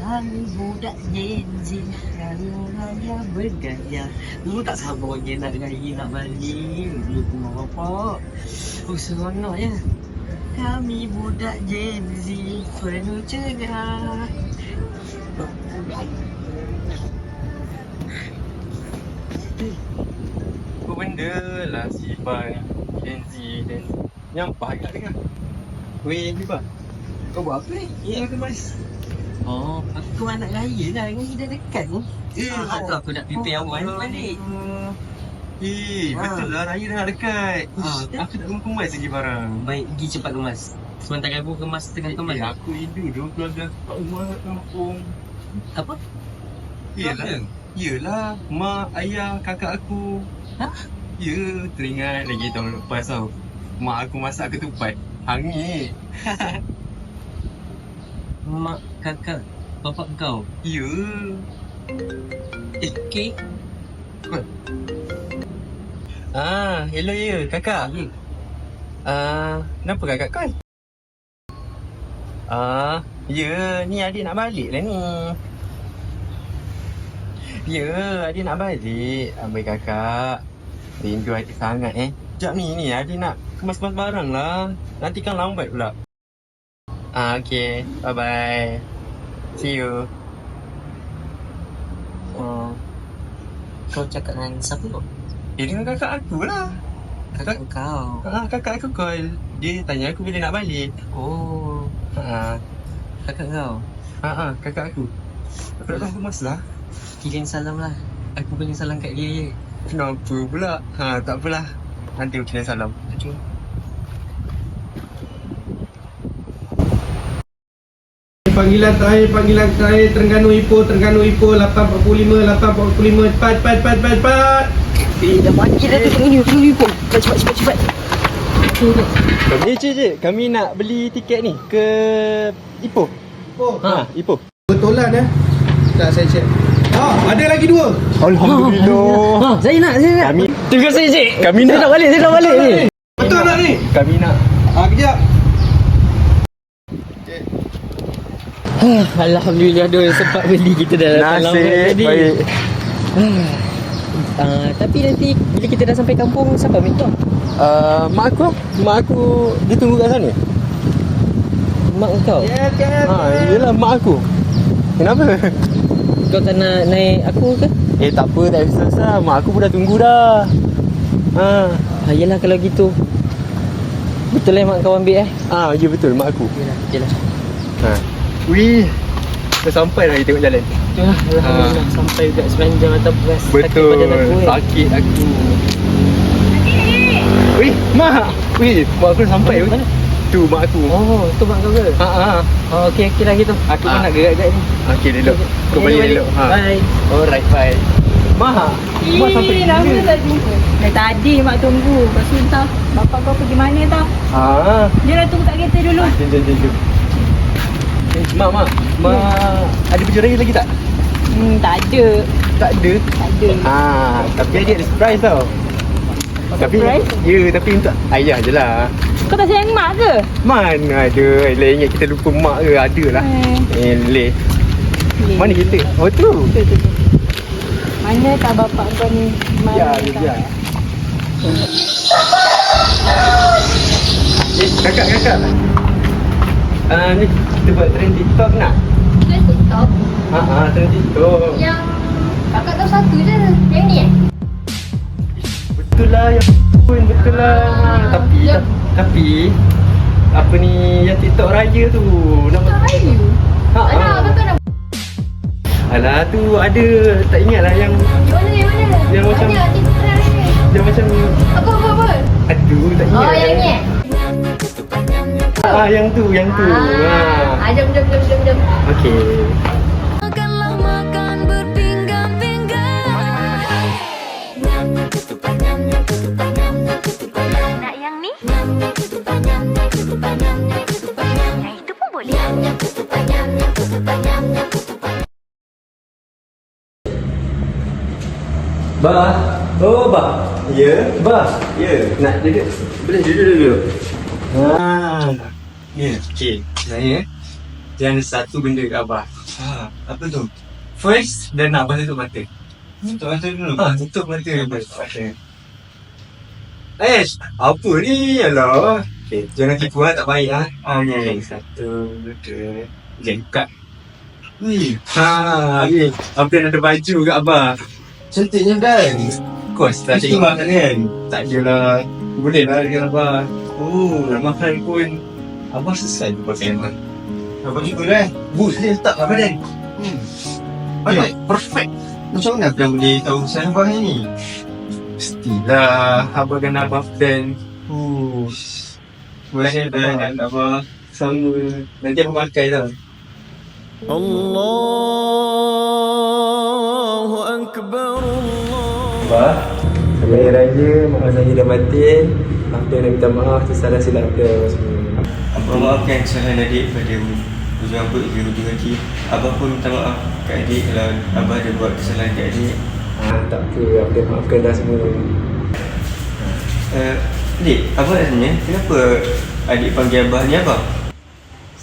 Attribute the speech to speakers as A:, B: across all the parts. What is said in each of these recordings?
A: Kami budak Gen Z, kami raya bergaya. Dulu tak sabar je nak raya nak balik. Dulu rumah bapak. Oh seronok ya. Kami budak Gen Z, penuh cerah.
B: Apa benda lah si Iban ni, Gen Z dan nyampak kat tengah. Weh Iban, kau buat apa ni?
A: Ya aku mas. Oh, aku anak raya lah. Dengan kita dekat ni. Tu aku nak prepare awal balik.
B: Betul lah, raya dah nak dekat. Aku tak kemas lagi barang.
A: Baik, pergi cepat kemas. Sementara aku kemas tengah kemas.
B: Aku rindu tu keluarga kat rumah kat kampung.
A: Apa?
B: Yelah, mak, ayah, kakak aku.
A: Hah?
B: Ya, teringat lagi tahun lepas tau. Mak aku masak ketupat. Hangit.
A: Mak, kakak, bapak kau.
B: Ya.
A: Kek.
B: Hello ya, kakak. Kenapa kakak call? Ya, ni adik nak balik lah ni. Ya, adik nak balik. Ambil kakak. Rindu adik sangat Sekejap ni adik nak kemas-kemas barang lah. Nanti kan lambat pula. Okay. Bye-bye. See you.
A: Kau cakap dengan siapa kau?
B: Dengan kakak aku lah.
A: Kakak kau.
B: Kakak aku call. Dia tanya aku bila nak balik.
A: Oh, kakak kau.
B: Kakak aku. Aku nak kemas lah.
A: Kirim salam lah. Aku bagi salam kat dia je.
B: Kenapa pula? Tak apalah. Nanti aku kirim salam.
A: Okay.
C: Panggilan terakhir Terengganu Ipoh 845 cepat.
A: Dah mati dah tu tengok ni pun. Cepat.
B: Kami nak beli tiket ni ke Ipoh. Ipoh.
C: Betulan tak saya check. Ada lagi 2.
B: Alhamdulillah.
A: Saya nak. Terima kasih cik.
B: Kami nak
A: Saya nak balik ni.
C: Betul tak ni?
B: Kami nak.
C: Kejap.
A: Alhamdulillah dah sempat beli kita dah datang lambat tadi.
B: Baik.
A: Tapi nanti bila kita dah sampai kampung siapa ambil kau?
B: Mak aku dia tunggu kat sana.
A: Mak kau?
B: Yelah mak aku. Kenapa?
A: Kau tak nak naik aku ke?
B: Tak apa, tak susah. Mak aku pun dah tunggu dah.
A: Yelah kalau gitu. Betul lah mak kau ambil
B: Ya betul, mak aku.
A: Yelah.
B: Wih, dah sampai dah kita tengok jalan.
A: Alhamdulillah sampai juga sepanjang atas beras.
B: Betul,
A: Sakit badan aku
B: sakit aku. Wih, mak aku dah sampai.
A: Mana?
B: Tu mak aku.
A: Oh, tu mak kau ke? Okey lah gitu. Aku pun nak gerak-gerak ni.
B: Okey, dulu. Kau balik dulu.
A: Bye.
B: Alright, bye. Mak sampai
D: lama tak jumpa. Tadi mak tunggu. Lepas tu entah bapak kau pergi mana tau. Dia dah tunggu kat kereta dulu.
B: Jom. Mak ada baju raya lagi tak?
D: Tak ada.
B: Tak ada?
D: Tak ada.
B: Tapi adik ada surprise tau.
D: Surprise?
B: Ya, tapi untuk ayah je lah.
D: Kau tak sayang mak ke?
B: Mana ada. Leh ingat kita lupa mak ke? Ada lah. Leh. Mana kita? Oh tu.
D: Tu. Mana tak bapak kau ni?
B: Ya. Kakak. Ni kita buat trend TikTok nak?
D: Trend TikTok?
B: Trend TikTok.
D: Yang kakak tahu satu je. Yang ni
B: Betul lah betul lah. Tapi apa ni yang TikTok raya tu?
D: TikTok raya? Alah, kakak nak
B: Alah tu ada, tak ingat lah yang
D: Yang mana?
B: Yang macam
D: Banyak TikTok raya.
B: Yang macam
D: Apa?
B: aduh tak ingat.
D: Yang ni
B: yang tu.
D: Jom.
B: Okey.
E: Makanlah makan berpinggan-pinggan. Nak yang ni? Yang itu pun boleh.
B: Bah. Oh, bah. Ya, bah. Ya. Nak duduk. Boleh duduk dulu. Ya, okey. Sebenarnya dia ada satu benda kat abah. Apa tu? First, dan nak tutup mata. Tutup mata dulu. Tutup mata. Apa ni? Alah. Okay, jangan tipu tak baik Okay, 1, 2. Jangan buka. Okay. Hampir ada baju kat Abah. Cantiknya kan? Kos tak cik Abah kan? Tak adalah. Boleh lah dengan Abah. Dah makan pun. Abah selesai tu pakai Abah. Abah juga lah. Boots dia letak kat badan. Okay, perfect. Macam mana Abah boleh tahu saya Abah ni? Mestilah Abah kena Abah plan. Boleh dah Abah sama. Nanti Abah pakai tau. Allahu Akbar. Abah, Hari Raya Mak saya dah mati. Apa nak minta maaf tu salah silap dia semua.
F: Abah maafkan kesalahan adik pada hujung apa di hujung hati. Abah pun minta maaf kat adik kalau Abah ada buat kesalahan kat adik.
B: Tak apa, Abah maafkan dah semua.
F: Adik, Abah dah tanya kenapa adik panggil Abah ni Abah?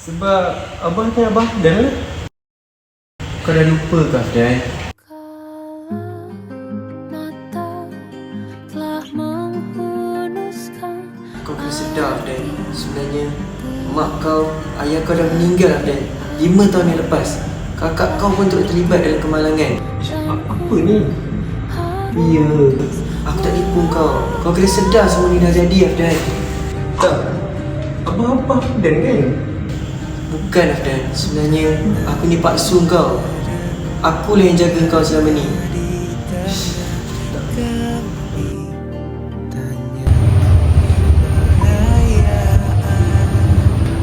B: Sebab Abah kan Abah Dan. Kau dah lupa ke Dan?
A: Kau kena sedar Dan. Sebenarnya mak kau, ayah kau dah meninggal Dan 5 tahun yang lepas. Kakak kau pun turut terlibat dalam kemalangan.
B: Apa ni?
A: Ya, aku tak tipu kau. Kau kena sedar semua ni dah jadi Afdan.
B: Tak. Abah Dan kan?
A: Bukan Afdan. Sebenarnya aku ni paksu kau. Akulah yang jaga kau selama ni.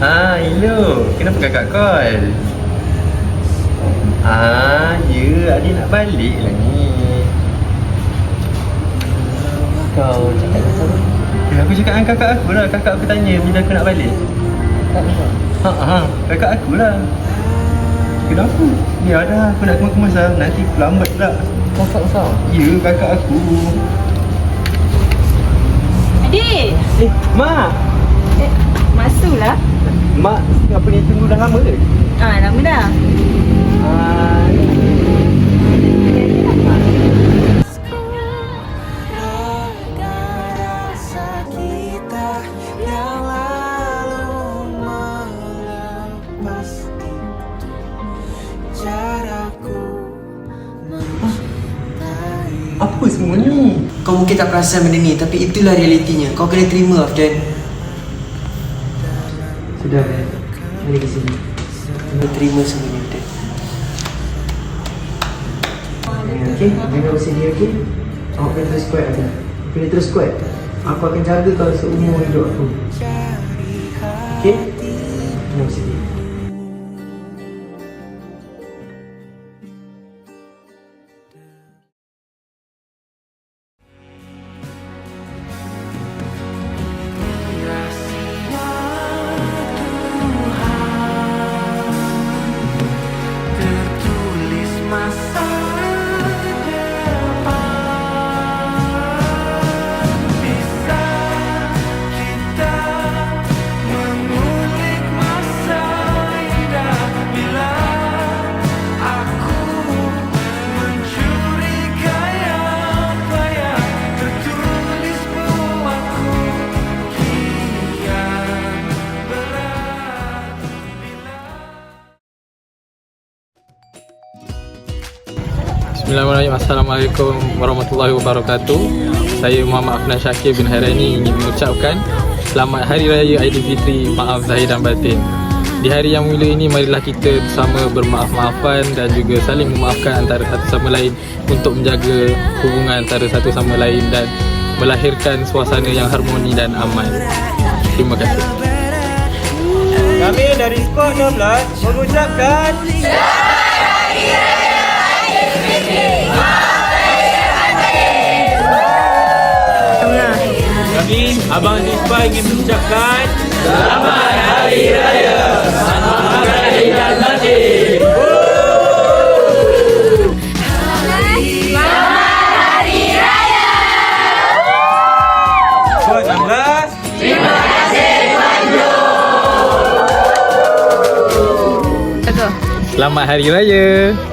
B: Hello. Kenapa kakak call? Ya, adik nak balik lah ni. Kau cakap dengan siapa? Aku cakap dengan kakak aku lah. Kakak aku tanya bila aku nak balik. Kakak aku lah. Kenapa? Ya dah, aku nak kemas lah. Nanti aku lambat pula. Kakak kau? Ya, kakak aku.
D: Adik!
B: Mak!
D: Masuklah.
B: Mak, apa ni tunggu dah lama ke?
D: Lama dah.
B: Apa semua ni?
A: Kau mungkin tak perasan benda ni, tapi itulah realitinya. Kau kena terima Afdan. Sudah Dan. Mari ke sini. Kena terima semuanya Afdan. Okay, jangan bersedih okay? Awak kena terus kuat Afdan. Kena terus kuat. Aku akan jaga kau seumur hidup aku. Okay? Jangan bersedih.
G: Bismillahirrahmanirrahim. Assalamualaikum warahmatullahi wabarakatuh. Saya Muhammad Afnan Syakir bin Hairani ingin mengucapkan Selamat Hari Raya Aidilfitri, maaf zahir dan batin. Di hari yang mulia ini, marilah kita bersama bermaaf-maafan dan juga saling memaafkan antara satu sama lain untuk menjaga hubungan antara satu sama lain dan melahirkan suasana yang harmoni dan aman. Terima kasih.
C: Kami dari Skor 12 mengucapkan kami Abang Nisbah ingin mengucapkan Selamat Hari Raya. Selamat Hari dan Batin.
E: Selamat Hari Raya.
C: Skor 16.
E: Terima kasih Tuan Guru.
D: Betul.
G: Selamat Hari Raya.